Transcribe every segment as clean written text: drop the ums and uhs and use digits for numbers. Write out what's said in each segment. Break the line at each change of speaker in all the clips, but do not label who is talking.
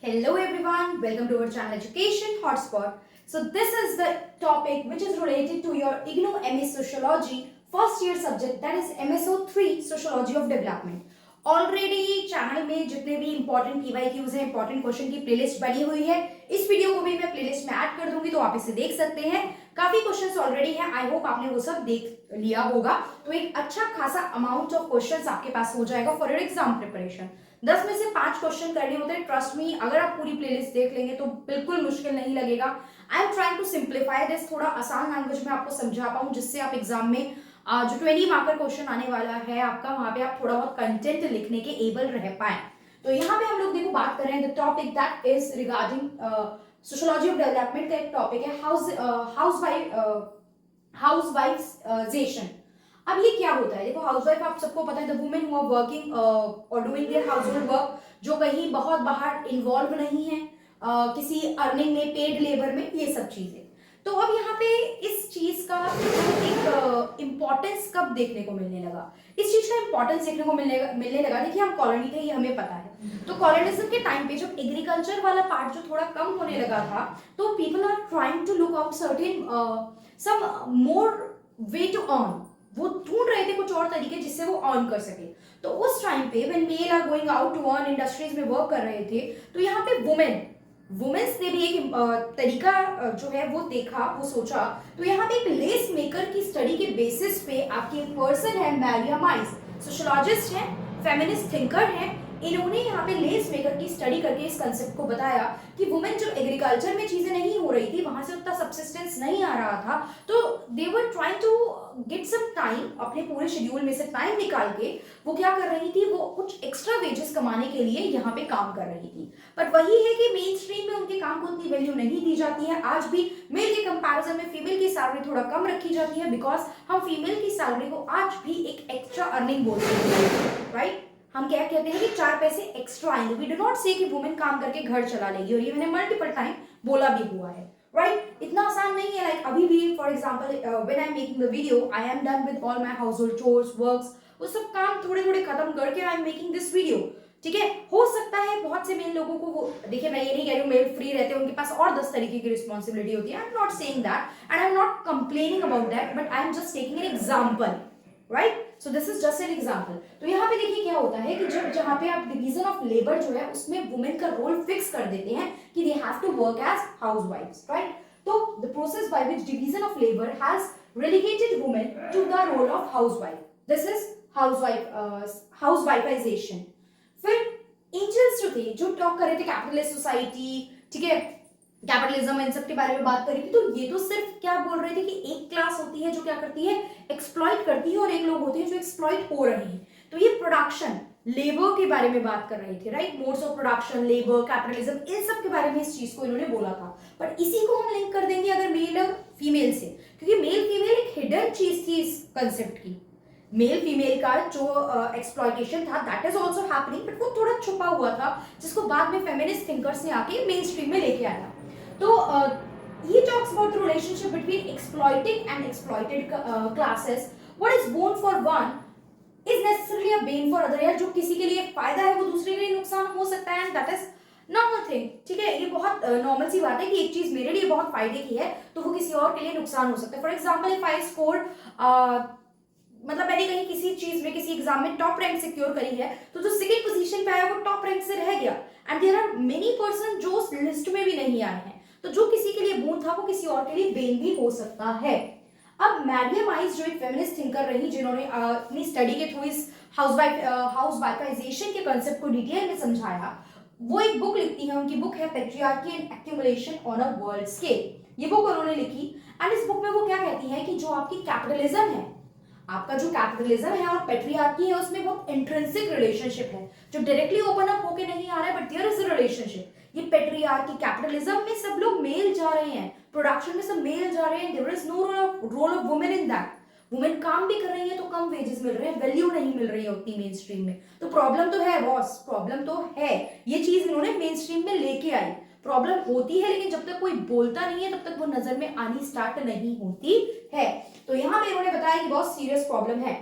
Hello everyone, welcome to our channel Education Hotspot. So this is the topic which is related to your IGNOU MA Sociology first year subject, that is MSO3 Sociology of Development. Already channel में जितने भी important PYQs हैं, important question की playlist बनी हुई है. इस video को भी मैं प्लेलिस्ट में ऐड कर दूंगी तो आप इसे देख सकते हैं. काफी क्वेश्चंस ऑलरेडी हैं. आई होप आपने वो सब देख लिया होगा. तो एक अच्छा खासा अमाउंट ऑफ क्वेश्चंस आपके पास हो जाएगा फॉर योर एग्जाम प्रिपरेशन. 10 में से 5 क्वेश्चन करने होते हैं. ट्रस्ट मी, अगर आप पूरी प्लेलिस्ट देख लेंगे तो बिल्कुल मुश्किल नहीं लगेगा. I am trying to simplify this, थोड़ा आसान लैंग्वेज में आपको समझा पाऊं जिससे आप एग्जाम में जो 20 मार्कर क्वेश्चन आने वाला है आपका, वहां पे आप थोड़ा बहुत कंटेंट लिखने के एबल रह पाए. तो यहाँ पे हम लोग देखो बात कर रहे हैं the topic that is regarding sociology of development का एक टॉपिक है हाउसवाइफजेशन. अब ये क्या होता है? देखो हाउसवाइफ आप सबको पता है, the women who are working और डूइंग देयर हाउसहोल्ड वर्क, जो कहीं बहुत बाहर इन्वॉल्व नहीं है किसी अर्निंग में, पेड लेबर में, ये सब चीजें. तो अब यहाँ पे इस चीज का एक इम्पोर्टेंस कब देखने को मिलने लगा? इस चीज का इम्पोर्टेंस देखने को मिलने लगा. देखिए हम कॉलोनी थे, ये हमें पता है. तो कॉलोनिज्म के टाइम पे जब एग्रीकल्चर वाला पार्ट जो थोड़ा कम होने लगा था, तो people are trying to look out certain some more way to earn. वो ढूंढ रहे थे कुछ और तरीके जिससे वो अर्न कर सके. तो उस टाइम पे when male are going out to earn, industries में वर्क कर रहे थे, तो यहाँ पे वुमेन्स ने भी एक तरीका जो है वो देखा, वो सोचा. तो यहाँ पे एक लेस मेकर की स्टडी के बेसिस पे आपकी एक पर्सन है मैरिया माइस, सोशियोलॉजिस्ट है, फेमिनिस्ट थिंकर है. इन्होंने यहाँ पे लेस मेकर की स्टडी करके इस कंसेप्ट को बताया कि वुमेन जो एग्रीकल्चर में चीजें नहीं हो रही थी, वहां से उतना सब्सिस्टेंस नहीं आ रहा था, तो they were trying to get some time, अपने पूरे शेड्यूल में से टाइम निकाल के वो क्या कर रही थी, वो कुछ एक्स्ट्रा वेजेस कमाने के लिए यहाँ पे काम कर रही थी. पर वही है कि मेन स्ट्रीम में उनके काम को उतनी वैल्यू नहीं दी जाती है. आज भी मेल के कंपैरिजन में फीमेल की सैलरी थोड़ा कम रखी जाती है, बिकॉज हम फीमेल की सैलरी को आज भी एक एक्स्ट्रा अर्निंग बोलते हैं, राइट? हम क्या कहते हैं कि 4 पैसे एक्स्ट्रा आएंगे. वी डू नॉट से कि वुमेन काम करके घर चला लेगी, और ये मैंने मल्टीपल टाइम बोला भी हुआ है, राइट? इतना आसान नहीं है. लाइक अभी भी for example when I am making the video, I am done with all my household chores, works, वो सब काम थोड़े थोड़े खत्म करके I am making this video. ठीक है, हो सकता है बहुत से मेल लोगों को, वो देखिए मैं ये नहीं कह रही हूँ मेल फ्री रहते हैं, उनके पास और 10 तरीके की रिस्पॉन्सिबिलिटी होती है. I am not saying that and I am not complaining about that, but I am just taking an example, right? So this is just an example. तो यहाँ पे देखिए क्या होता है कि जब जहाँ पे आप डिवीजन ऑफ लेबर जो है उसमें वुमेन का रोल फिक्स कर देते हैं कि they have to work as हाउसवाइफ्स, राइट? तो the process by which division of labour has relegated women to the role of housewife, this is housewifisation. फिर एंजल्स जो थे, जो टॉक कर रहे थे कैपिटलिस्ट सोसाइटी, ठीक है, कैपिटलिज्म, इन सब के बारे में बात करी थी, तो ये तो सिर्फ क्या बोल रहे थे कि एक क्लास होती है जो क्या करती है, एक्सप्लॉइट करती है, और एक लोग होते हैं जो एक्सप्लॉइट हो रहे हैं. तो ये प्रोडक्शन, लेबर के बारे में बात कर रहे थे, right? Modes of production, labour, capitalism, इन सब के बारे में इस चीज को इन्होंने बोला था. पर इसी को हम लिंक कर देंगे अगर मेल और फीमेल से, क्योंकि मेल फीमेल एक हिडन चीज थी इस कंसेप्ट की. मेल फीमेल का जो एक्सप्लॉइटेशन था that is also happening, but वो थोड़ा छुपा हुआ था, जिसको बाद में फेमिनिस्ट थिंकर्स ने आके मेन स्ट्रीम में लेके आया. तो he talks about the relationship between exploiting and exploited classes. What is boon for one is necessarily a bane for other. यार जो किसी के लिए फायदा है वो दूसरे के लिए नुकसान हो सकता है, and that is normal thing. ठीक है, ये बहुत नॉर्मल सी बात है कि एक चीज मेरे लिए बहुत फायदे की है तो वो किसी और के लिए नुकसान हो सकता है. For example if I score, मतलब मैंने कहीं किसी चीज में, किसी एग्जाम में टॉप रैंक सिक्योर करी है, तो जो सेकंड पोजीशन पे आया वो टॉप रैंक से रह गया, and there are many person जो उस लिस्ट में भी नहीं आए हैं. तो जो किसी के लिए बून था वो किसी और के लिए बेन भी हो सकता है. अब मैरिया माइस जो एक फेमिनिस्ट थिंकर रही, जिन्होंने अपनी स्टडी के थ्रू इस हाउसवाइफाइजेशन के कांसेप्ट को डिटेल में समझाया, वो एक बुक लिखती है. उनकी बुक है patriarchy and accumulation on a world scale. ये बुक उन्होंने लिखी, एंड इस बुक में वो क्या कहती है कि जो आपकी कैपिटलिज्म है, आपका जो कैपिटलिज्म है और पेट्रियार्की है, उसमें बहुत इंट्रिंसिक रिलेशनशिप है जो डायरेक्टली ओपन अप होके नहीं आ रहा है, but there is a relationship. ये पेट्रियार्की, कैपिटलिज्म में सब लोग मेल जा रहे हैं, प्रोडक्शन में सब मेल जा रहे हैं, there is no role of women in that. Women काम भी कर रही है तो कम वेजेस मिल रहे हैं, वैल्यू नहीं मिल रही है उतनी मेन स्ट्रीम में. तो प्रॉब्लम तो है बॉस, प्रॉब्लम तो है. ये चीज इन्होंने मेन स्ट्रीम में लेके आई. प्रॉब्लम होती है, लेकिन जब तक कोई बोलता नहीं है तब तक वो नजर में आनी स्टार्ट नहीं होती है. तो यहाँ पे इन्होंने बताया कि बहुत सीरियस प्रॉब्लम है.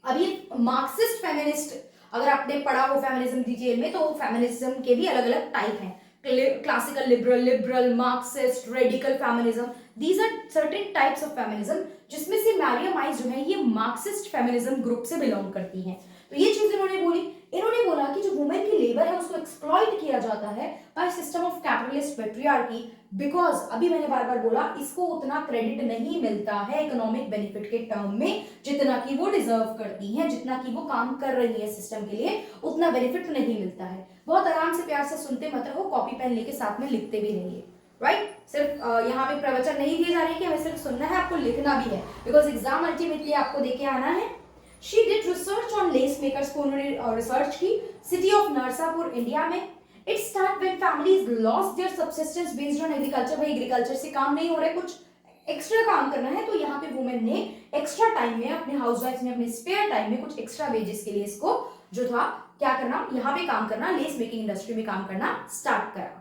अब ये मार्क्सिस्ट फेमिनिस्ट, अगर आपने पढ़ा हो फेमिनिज्म डिटेल में, तो फेमिनिज्म के भी अलग अलग टाइप हैं. classical liberal, Marxist, radical feminism. These are certain types of feminism जिसमें से मैरिया माइज जो है ये मार्क्सिस्ट फेमिनिज्म ग्रुप से बिलोंग करती हैं। तो ये चीज इन्होंने बोली, इन्होंने बोला कि जो वुमेन की लेबर है उसको एक्सप्लॉइट किया जाता है by system of capitalist patriarchy, because अभी मैंने बार बार बोला इसको उतना क्रेडिट नहीं मिलता है इकोनॉमिक बेनिफिट के टर्म में जितना कि वो डिजर्व करती हैं, जितना कि वो काम कर रही है सिस्टम के लिए उतना बेनिफिट नहीं मिलता है। बहुत आराम से प्यार से सुनते मत रहो, कॉपी पेन लेके साथ में लिखते भी रहिए, राइट? सिर्फ यहाँ पे प्रवचन नहीं दिए जा रहे कि हमें सिर्फ सुनना है, आपको लिखना भी है, बिकॉज एग्जाम अल्टीमेटली आपको देके आना है। She did research on less makers को उन्होंने रिसर्च की सिटी ऑफ नरसापुर इंडिया में। It start when families lost their subsistence based on agriculture. भाई एग्रीकल्चर से काम नहीं हो रहा है, कुछ एक्स्ट्रा काम करना है, तो यहाँ पे वुमेन ने एक्स्ट्रा टाइम में, अपने हाउसवाइफ ने अपने स्पेयर टाइम में कुछ एक्स्ट्रा वेजेस के लिए इसको जो था क्या करना, यहाँ पे काम करना, लेस मेकिंग इंडस्ट्री में काम करना स्टार्ट करा।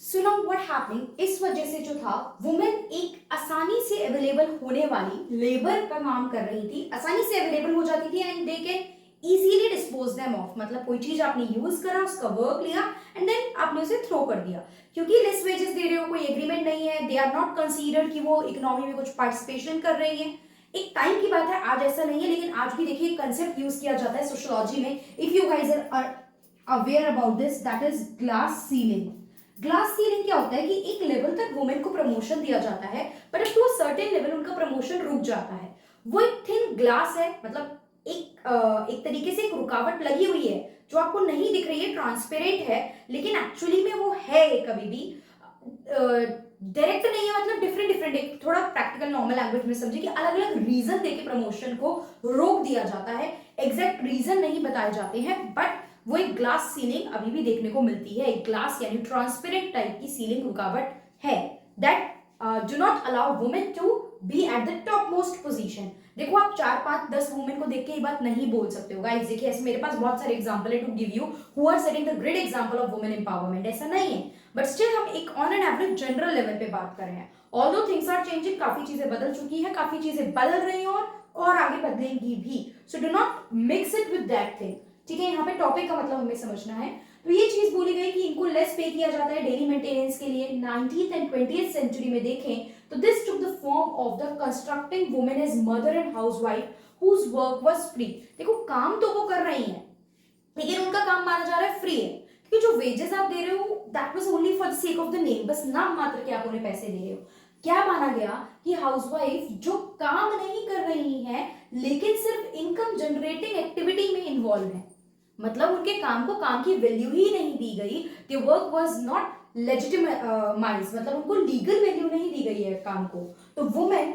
सो नाउ व्हाट हैपनिंग, इस वजह से जो था वुमेन एक आसानी से अवेलेबल होने वाली लेबर का काम कर रही थी, आसानी से अवेलेबल हो जाती थी and they can easily dispose them of. मतलब कोई चीज आपने यूज करा, उसका वर्क लिया एंड देन आपने उसे थ्रो कर दिया, क्योंकि लेस वेजेस दे रहे हो, कोई एग्रीमेंट नहीं है, दे आर नॉट कंसीडर्ड कि वो इकोनॉमी में कुछ पार्टिसिपेशन कर रही है। एक टाइम की बात है, आज ऐसा नहीं है, लेकिन आज भी देखिए कंसेप्ट यूज किया जाता है सोशियोलॉजी में, if you guys are aware about this, that is glass ceiling. Glass ceiling क्या होता है कि एक लेवल तक वुमेन को प्रमोशन दिया जाता है, but up to a certain level उनका प्रमोशन रुक जाता है। वो एक थिन ग्लास है, मतलब एक तरीके से एक रुकावट लगी हुई है जो आपको नहीं दिख रही है, ट्रांसपेरेंट है, लेकिन एक्चुअली में वो है कभी भी डायरेक्ट नहीं है, मतलब डिफरेंट एक थोड़ा प्रैक्टिकल नॉर्मल लैंग्वेज में समझे कि अलग अलग रीजन देके प्रमोशन को रोक दिया जाता है। एग्जैक्ट रीजन नहीं बताए जाते हैं, बट वो एक ग्लास सीलिंग अभी भी देखने को मिलती है। एक ग्लास यानी ट्रांसपेरेंट टाइप की सीलिंग रुकावट है that do not allow women to be at the top most position. देखो आप 4, 5, 10 वुमेन को देख के ये बात नहीं बोल सकते हो गाइस। देखिए ऐसे मेरे पास बहुत सारे एग्जांपल है to give you who are setting the great example of women empowerment, ऐसा नहीं है, बट स्टिल हम एक on an average general level पे बात कर रहे हैं। ऑल्दो थिंग्स आर चेंजिंग, काफी चीजें बदल चुकी है, काफी चीजें बदल रही हैं और आगे बदलेंगी भी, so do not mix it with that thing. ठीक है, यहाँ पे टॉपिक का मतलब हमें समझना है। तो ये चीज बोली गई कि इनको लेस पे किया जाता है डेली मेंटेनेंस के लिए। 19th एंड 20th सेंचुरी में देखें तो this took the form of the constructing women as mother and housewife whose work was free. देखो काम तो वो कर रही हैं, लेकिन उनका काम माना जा रहा है फ्री है, क्योंकि जो वेजेस आप दे रहे हो that was only for the sake of the name, बस नाम मात्र के आप उन्हें पैसे दे रहे हो। क्या माना गया कि हाउसवाइफ जो काम नहीं कर रही है लेकिन सिर्फ इनकम जनरेटिंग एक्टिविटी में इन्वॉल्व है, मतलब उनके काम को काम की वैल्यू ही नहीं दी गई, the work was not legitimise, मतलब उनको लीगल वैल्यू नहीं दी गई है काम को। तो वुमेन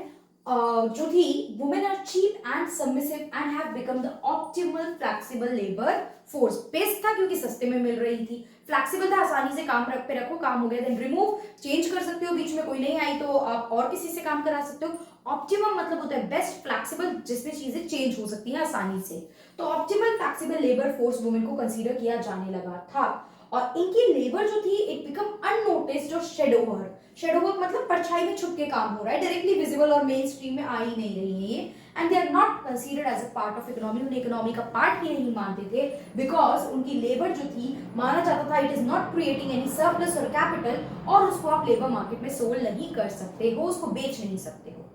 जो थी, women are cheap and submissive and have become the optimal flexible labour force. Best था क्योंकि सस्ते में मिल रही थी, फ्लेक्सिबल था, आसानी से काम पे रखो, काम हो गया, देन रिमूव, चेंज कर सकते हो, बीच में कोई नहीं आई तो आप और किसी से काम करा सकते हो। ऑप्टिमम मतलब होता है बेस्ट, फ्लेक्सिबल जिसमें चीजें चेंज हो सकती हैं आसानी से। तो optimal flexible labour force women को कंसीडर किया जाने लगा था, और इनकी लेबर जो थी इट बिकम अननोटिस्ड और शेडो वर्क। शेडो वर्क मतलब परछाई में छुप के काम हो रहा है, डायरेक्टली विजिबल और मेन स्ट्रीम में आ ही नहीं रही है ये, and they are not considered as a part of economy. उन्हें इकोनॉमी का पार्ट ही नहीं मानते थे, बिकॉज उनकी लेबर जो थी माना जाता था it is not creating any surplus और कैपिटल, और उसको आप लेबर मार्केट में सोल्ड नहीं कर सकते हो, उसको बेच नहीं सकते हो।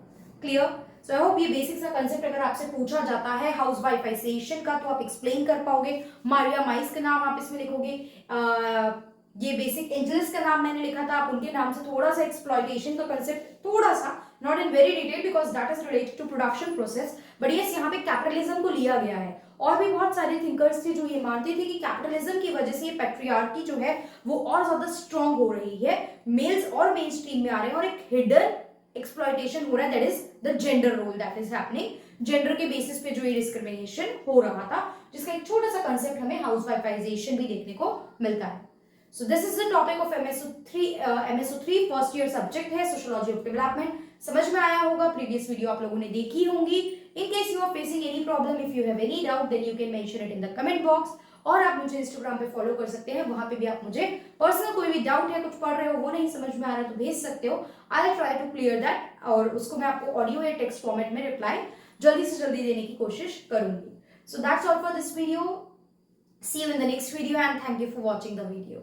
क्लियर? सो आई होप ये बेसिक सा कंसेप्ट अगर आपसे पूछा जाता है हाउसवाइफाइजेशन का तो आप एक्सप्लेन कर पाओगे। मारिया माइस का नाम आप इसमें लिखोगे, ये बेसिक एंजल्स का नाम मैंने लिखा था, आप उनके नाम से थोड़ा सा एक्सप्लॉइटेशन का कंसेप्ट, थोड़ा सा, not in very detail because that is related to production process, but yes यहाँ पे कैपिटलिज्म को लिया गया है। और भी बहुत सारे थिंकर्स थे जो ये मानते थे कि कैपिटलिज्म की वजह से ये पैट्रियार्की जो है वो और ज्यादा स्ट्रॉन्ग हो रही है, मेल्स और मेन स्ट्रीम में आ रहे हैं, और एक हिडन एक्सप्लॉइटेशन हो रहा है, that is the gender role that is happening. Gender के बेसिस पे जो ये डिस्क्रिमिनेशन हो रहा था, जिसका एक छोटा सा कंसेप्ट हमें हाउसवाइफाइजेशन भी देखने को मिलता है। So this is the topic of MSO3 first year subject है सोशियोलॉजी ऑफ डेवलपमेंट। समझ में आया होगा, प्रीवियस वीडियो आप लोगों ने देखी होंगी। In case you are facing any problem, if you have any doubt, then you can mention it in the comment box, और आप मुझे इंस्टाग्राम पे फॉलो कर सकते हैं, वहां पे भी आप मुझे पर्सनल कोई भी डाउट है, कुछ पढ़ रहे हो वो नहीं समझ में आ रहा तो भेज सकते हो, I will try to clear that, और उसको मैं आपको ऑडियो या टेक्स्ट फॉर्मेट में रिप्लाई जल्दी से जल्दी देने की कोशिश करूंगी. So that's all for this video. See you in the next video and thank you for watching the video.